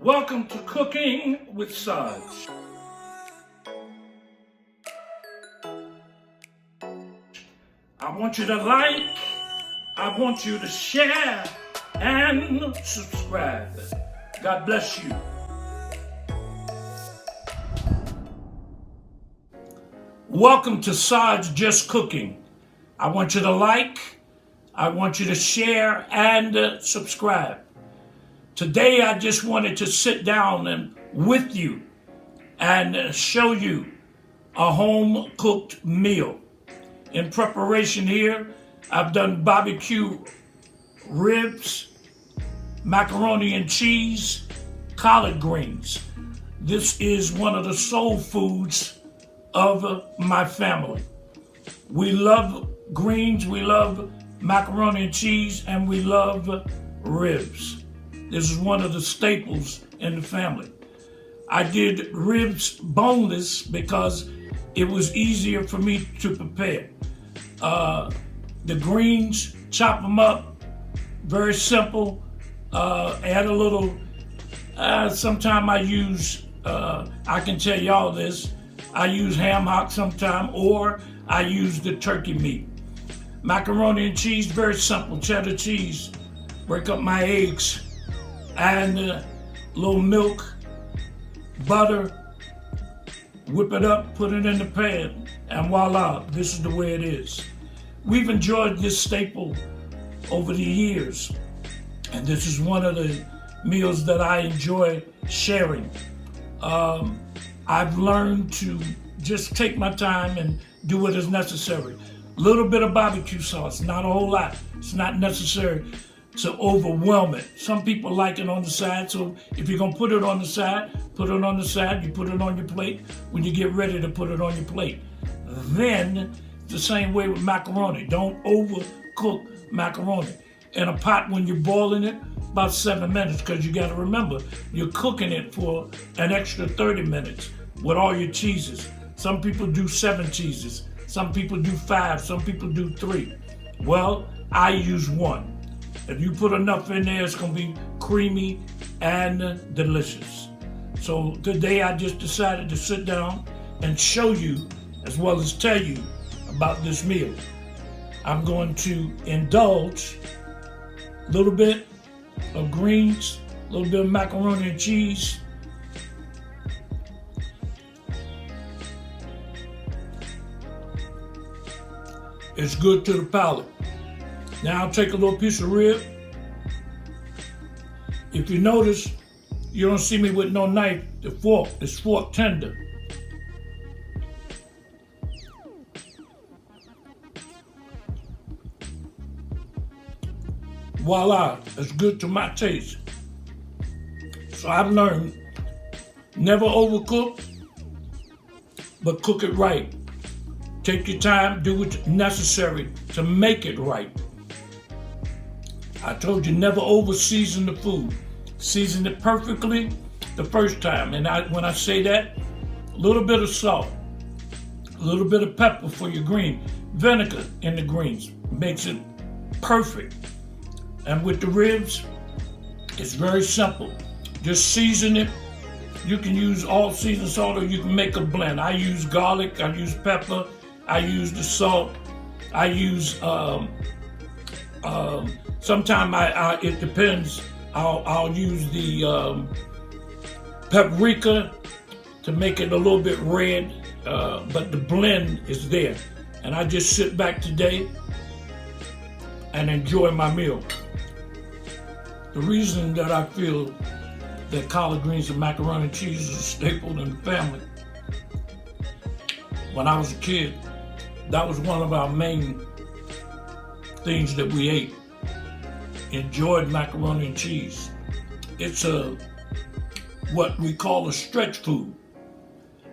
Welcome to Cooking with Sarge. I want you to like, I want you to share, and subscribe. God bless you. Welcome to Sarge Just Cooking. I want you to like, I want you to share, and subscribe. Today I just wanted to sit down with you and show you a home-cooked meal. In preparation here, I've done barbecue ribs, macaroni and cheese, collard greens. This is one of the soul foods of my family. We love greens, we love macaroni and cheese, and we love ribs. This is one of the staples in the family. I did ribs boneless because it was easier for me to prepare. The greens, chop them up, very simple. Add a little, sometime I use, I can tell y'all this, I use ham hock sometime, or I use the turkey meat. Macaroni and cheese, very simple, cheddar cheese. Break up my eggs, and a little milk, butter, whip it up, put it in the pan, and voila, this is the way it is. We've enjoyed this staple over the years, and this is one of the meals that I enjoy sharing. I've learned to just take my time and do what is necessary. A little bit of barbecue sauce, not a whole lot. It's not necessary to overwhelm it. Some people like it on the side, so if you're gonna put it on the side, put it on the side, you put it on your plate when you get ready to put it on your plate. Then, the same way with macaroni. Don't overcook macaroni. In a pot when you're boiling it, about 7 minutes, because you gotta remember, you're cooking it for an extra 30 minutes with all your cheeses. Some people do 7 cheeses, some people do 5, some people do 3. Well, I use 1. If you put enough in there, it's gonna be creamy and delicious. So today I just decided to sit down and show you, as well as tell you about this meal. I'm going to indulge a little bit of greens, a little bit of macaroni and cheese, it's good to the palate. Now I'll take a little piece of rib. If you notice, you don't see me with no knife. The fork is fork tender. Voila, it's good to my taste. So I've learned, never overcook, but cook it right. Take your time, do what's necessary to make it right. I told you, never over season the food. Season it perfectly the first time. And when I say that, a little bit of salt, a little bit of pepper for your green, vinegar in the greens makes it perfect. And with the ribs, it's very simple. Just season it. You can use all season salt, or you can make a blend. I use garlic, I use pepper, I use the salt, I use, sometimes it depends, I'll use the paprika to make it a little bit red, but the blend is there. And I just sit back today and enjoy my meal. The reason that I feel that collard greens and macaroni and cheese is a staple in the family, when I was a kid, that was one of our main things that we ate. Enjoyed macaroni and cheese. It's what we call a stretch food.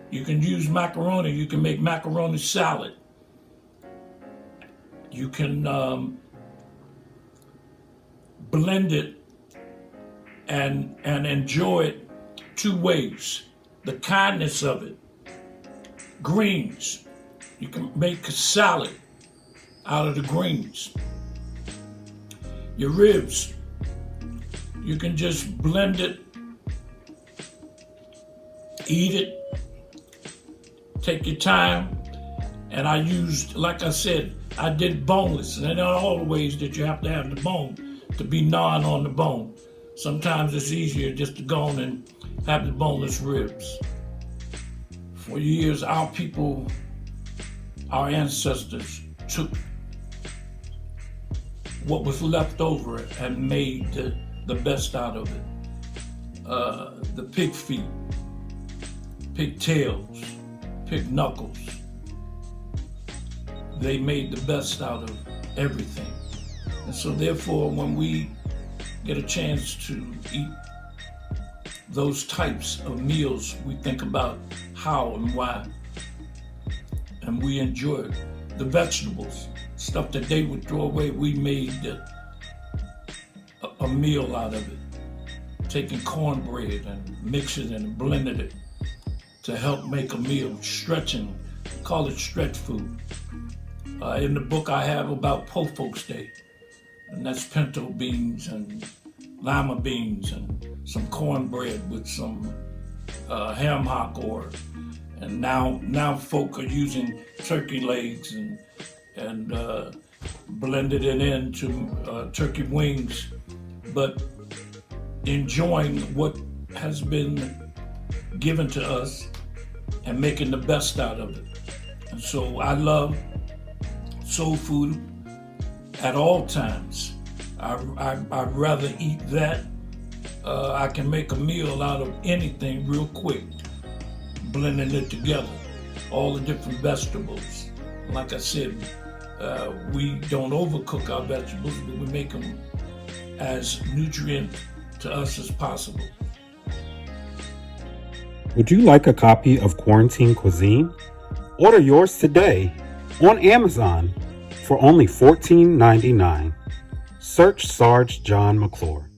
You can use macaroni, you can make macaroni salad. You can blend it and enjoy it 2 ways. The kindness of it. Greens. You can make a salad out of the greens. Your ribs, you can just blend it Eat it. Take your time. And I used, like I said, I did boneless. And not all the ways that you have to have the bone to be gnawing on the bone. Sometimes it's easier just to go on and have the boneless ribs. For years, our people, our ancestors took what was left over and made the best out of it. The pig feet, pig tails, pig knuckles. They made the best out of everything. And so therefore, when we get a chance to eat those types of meals, we think about how and why. And we enjoy the vegetables, stuff that they would throw away. We made a meal out of it, taking cornbread and mixing it and blending it to help make a meal, stretching, call it stretch food. In the book I have about Po Folks Day, and that's pinto beans and lima beans and some cornbread with some ham hock or, and now folk are using turkey legs and blended it into turkey wings, but enjoying what has been given to us and making the best out of it. And so I love soul food at all times. I'd rather eat that. I can make a meal out of anything real quick, blending it together, all the different vegetables. Like I said, we don't overcook our vegetables, but we make them as nutrient to us as possible. Would you like a copy of Quarantine Cuisine? Order yours today on Amazon for only $14.99. Search Sarge John McClure.